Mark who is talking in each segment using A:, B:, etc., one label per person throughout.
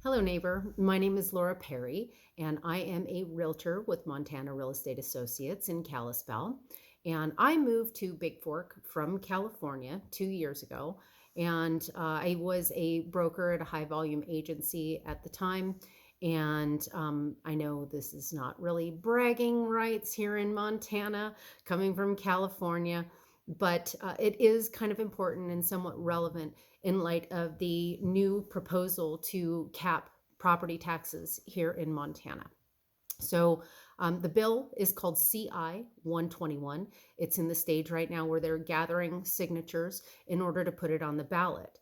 A: Hello, neighbor. My name is Laura Perry, and I am a realtor with Montana Real Estate Associates in Kalispell. And I moved to Big Fork from California 2 years ago. And I was a broker at a high volume agency at the time. And I know this is not really bragging rights here in Montana, coming from California, but it is kind of important and somewhat relevant in light of the new proposal to cap property taxes here in Montana. So the bill is called CI-121. It's in the stage right now where they're gathering signatures in order to put it on the ballot.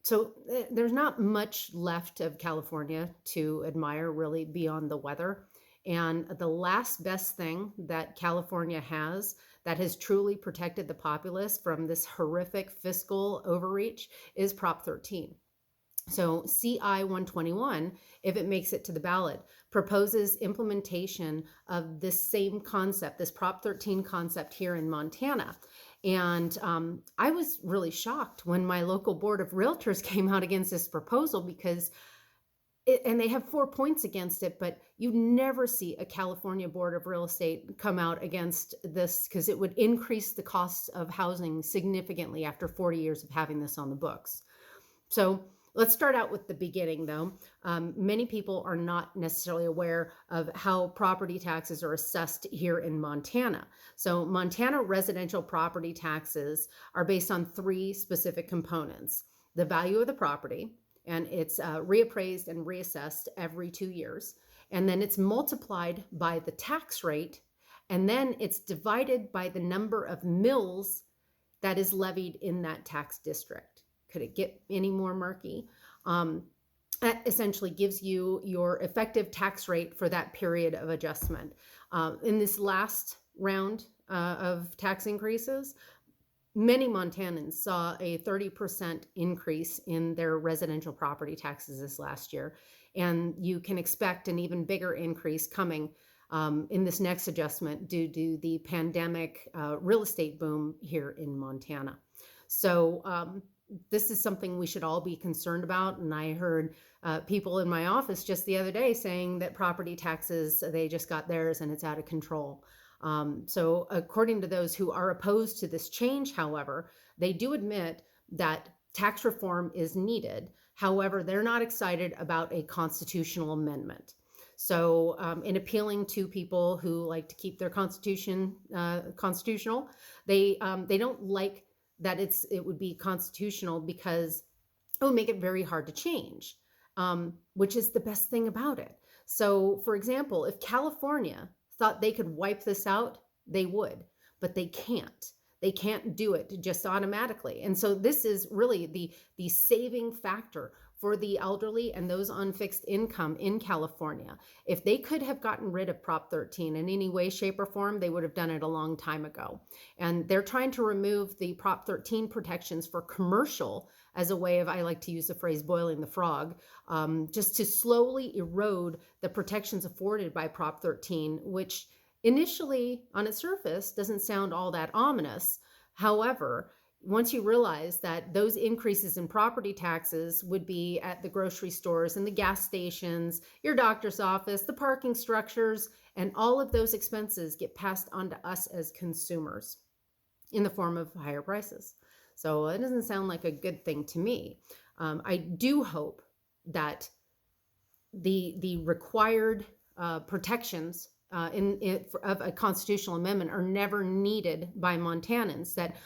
A: So there's not much left of California to admire really beyond the weather. And the last best thing that California has that has truly protected the populace from this horrific fiscal overreach is Prop 13. So CI 121, if it makes it to the ballot, proposes implementation of this same concept, this Prop 13 concept here in Montana. And I was really shocked when my local Board of Realtors came out against this proposal because and they have 4 points against it, but you never see a California Board of Real Estate come out against this because it would increase the costs of housing significantly after 40 years of having this on the books. So let's start out with the beginning, though. Many people are not necessarily aware of how property taxes are assessed here in Montana. So Montana residential property taxes are based on 3 specific components: the value of the property, and it's reappraised and reassessed every 2 years. And then it's multiplied by the tax rate, and then it's divided by the number of mills that is levied in that tax district. Could it get any more murky? That essentially gives you your effective tax rate for that period of adjustment. In this last round of tax increases, many Montanans saw a 30% increase in their residential property taxes this last year, and you can expect an even bigger increase coming in this next adjustment due to the pandemic real estate boom here in Montana. So this is something we should all be concerned about. And I heard people in my office just the other day saying that property taxes, they just got theirs and it's out of control. So according to those who are opposed to this change, however, they do admit that tax reform is needed. However, they're not excited about a constitutional amendment. So in appealing to people who like to keep their constitution constitutional, they don't like that it would be constitutional because it would make it very hard to change, which is the best thing about it. So, for example, if California thought they could wipe this out, they would, but they can't. They can't do it just automatically. And so this is really the saving factor for the elderly and those on fixed income in California. If they could have gotten rid of Prop 13 in any way, shape, or form, they would have done it a long time ago. And they're trying to remove the Prop 13 protections for commercial as a way of, I like to use the phrase, boiling the frog, just to slowly erode the protections afforded by Prop 13, which initially on its surface doesn't sound all that ominous. However, once you realize that those increases in property taxes would be at the grocery stores and the gas stations, your doctor's office, the parking structures, and all of those expenses get passed on to us as consumers in the form of higher prices. So it doesn't sound like a good thing to me. I do hope that the required protections of a constitutional amendment are never needed by Montanans, that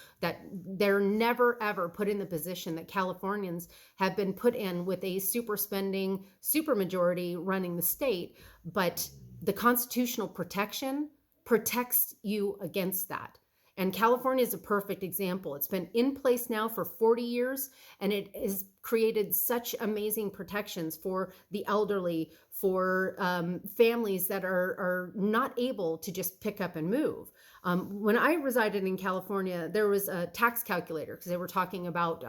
A: they're never ever put in the position that Californians have been put in with a super spending supermajority running the state. But the constitutional protection protects you against that. And California is a perfect example. It's been in place now for 40 years, and it has created such amazing protections for the elderly, for families that are not able to just pick up and move. When I resided in California, there was a tax calculator because they were talking about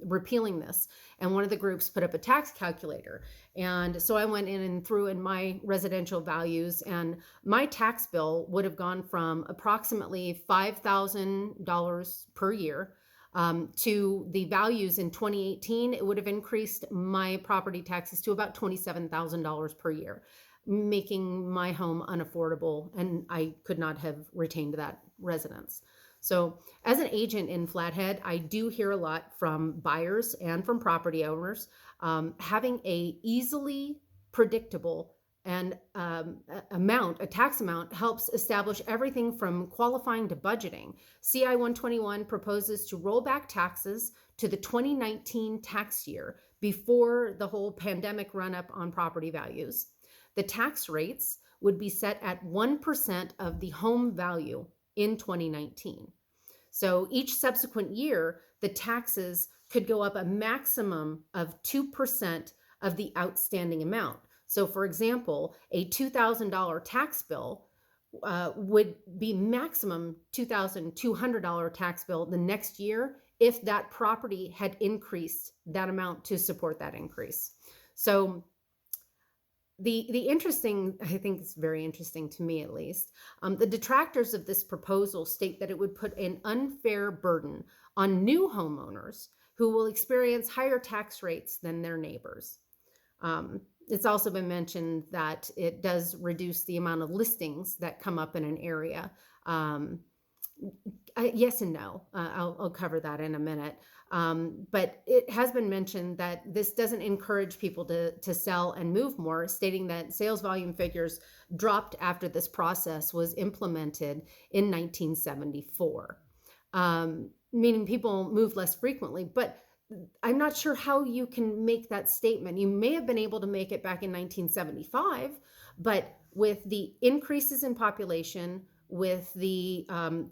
A: repealing this. And one of the groups put up a tax calculator. And so I went in and threw in my residential values, and my tax bill would have gone from approximately $5,000 per year to the values in 2018, it would have increased my property taxes to about $27,000 per year, making my home unaffordable, and I could not have retained that residence. So as an agent in Flathead, I do hear a lot from buyers and from property owners. Having a easily predictable and a tax amount helps establish everything from qualifying to budgeting. CI-121 proposes to roll back taxes to the 2019 tax year before the whole pandemic run up on property values. The tax rates would be set at 1% of the home value in 2019. So each subsequent year, the taxes could go up a maximum of 2% of the outstanding amount. So for example, a $2,000 tax bill would be maximum $2,200 tax bill the next year if that property had increased that amount to support that increase. So the interesting, I think it's very interesting to me at least, the detractors of this proposal state that it would put an unfair burden on new homeowners who will experience higher tax rates than their neighbors. It's also been mentioned that it does reduce the amount of listings that come up in an area. Yes and no. I'll cover that in a minute. But it has been mentioned that this doesn't encourage people to sell and move more, stating that sales volume figures dropped after this process was implemented in 1974, meaning people move less frequently. But I'm not sure how you can make that statement. You may have been able to make it back in 1975, but with the increases in population, with the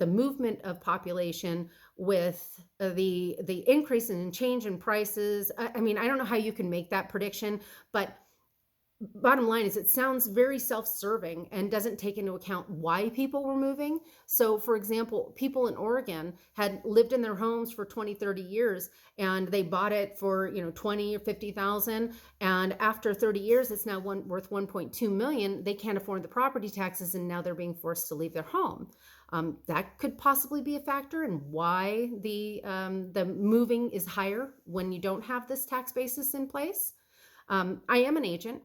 A: movement of population, with the increase in change in prices, I mean, I don't know how you can make that prediction, but bottom line is it sounds very self-serving and doesn't take into account why people were moving. So for example, people in Oregon had lived in their homes for 20, 30 years and they bought it for, 20 or 50,000. And after 30 years, it's now worth 1.2 million. They can't afford the property taxes and now they're being forced to leave their home. That could possibly be a factor in why the moving is higher when you don't have this tax basis in place. I am an agent.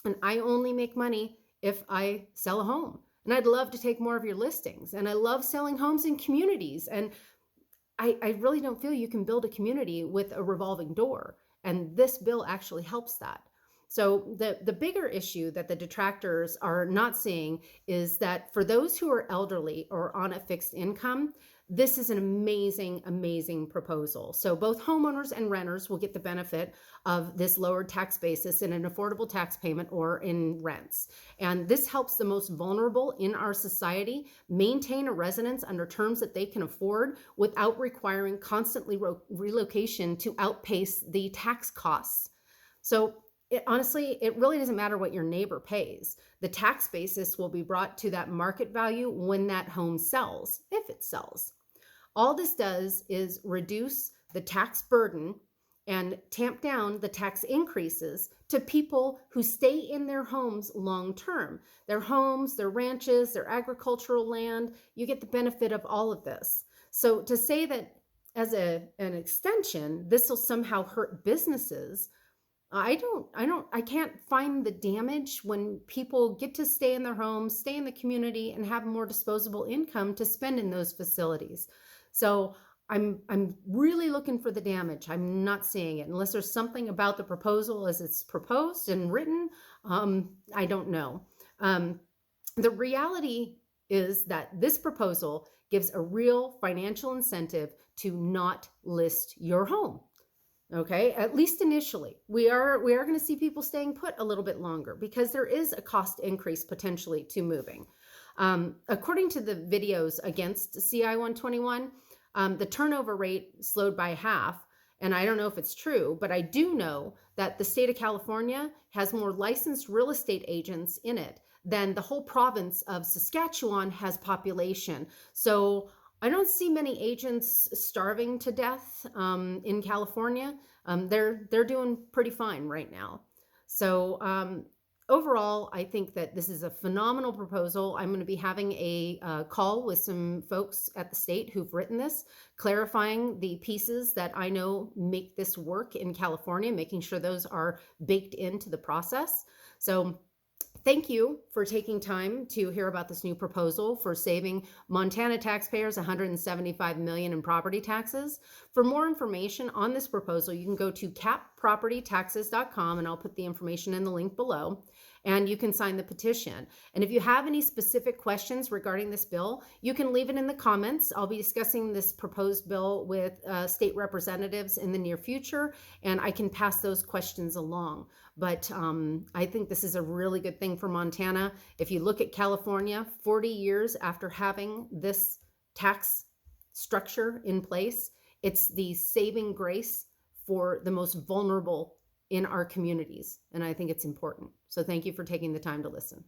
A: And I only make money if I sell a home. And I'd love to take more of your listings. And I love selling homes in communities. And I really don't feel you can build a community with a revolving door. And this bill actually helps that. So the bigger issue that the detractors are not seeing is that for those who are elderly or on a fixed income, this is an amazing, amazing proposal. So both homeowners and renters will get the benefit of this lowered tax basis in an affordable tax payment or in rents. And this helps the most vulnerable in our society maintain a residence under terms that they can afford without requiring constantly relocation to outpace the tax costs. So honestly, it really doesn't matter what your neighbor pays. The tax basis will be brought to that market value when that home sells, if it sells. All this does is reduce the tax burden and tamp down the tax increases to people who stay in their homes long term. Their homes, their ranches, their agricultural land, you get the benefit of all of this. So to say that as an extension, this will somehow hurt businesses, I can't find the damage when people get to stay in their homes, stay in the community, and have more disposable income to spend in those facilities. So I'm really looking for the damage. I'm not seeing it unless there's something about the proposal as it's proposed and written. I don't know. The reality is that this proposal gives a real financial incentive to not list your home. Okay, at least initially, we are going to see people staying put a little bit longer because there is a cost increase potentially to moving. According to the videos against CI-121, the turnover rate slowed by half. And I don't know if it's true, but I do know that the state of California has more licensed real estate agents in it than the whole province of Saskatchewan has population. So I don't see many agents starving to death in California. They're doing pretty fine right now. So overall, I think that this is a phenomenal proposal. I'm going to be having a call with some folks at the state who've written this, clarifying the pieces that I know make this work in California, making sure those are baked into the process. So thank you for taking time to hear about this new proposal for saving Montana taxpayers $175 million in property taxes. For more information on this proposal, you can go to cappropertytaxes.com, and I'll put the information in the link below, and you can sign the petition. And if you have any specific questions regarding this bill, you can leave it in the comments. I'll be discussing this proposed bill with state representatives in the near future, and I can pass those questions along. But I think this is a really good thing for Montana. If you look at California, 40 years after having this tax structure in place, it's the saving grace for the most vulnerable in our communities. And I think it's important. So thank you for taking the time to listen.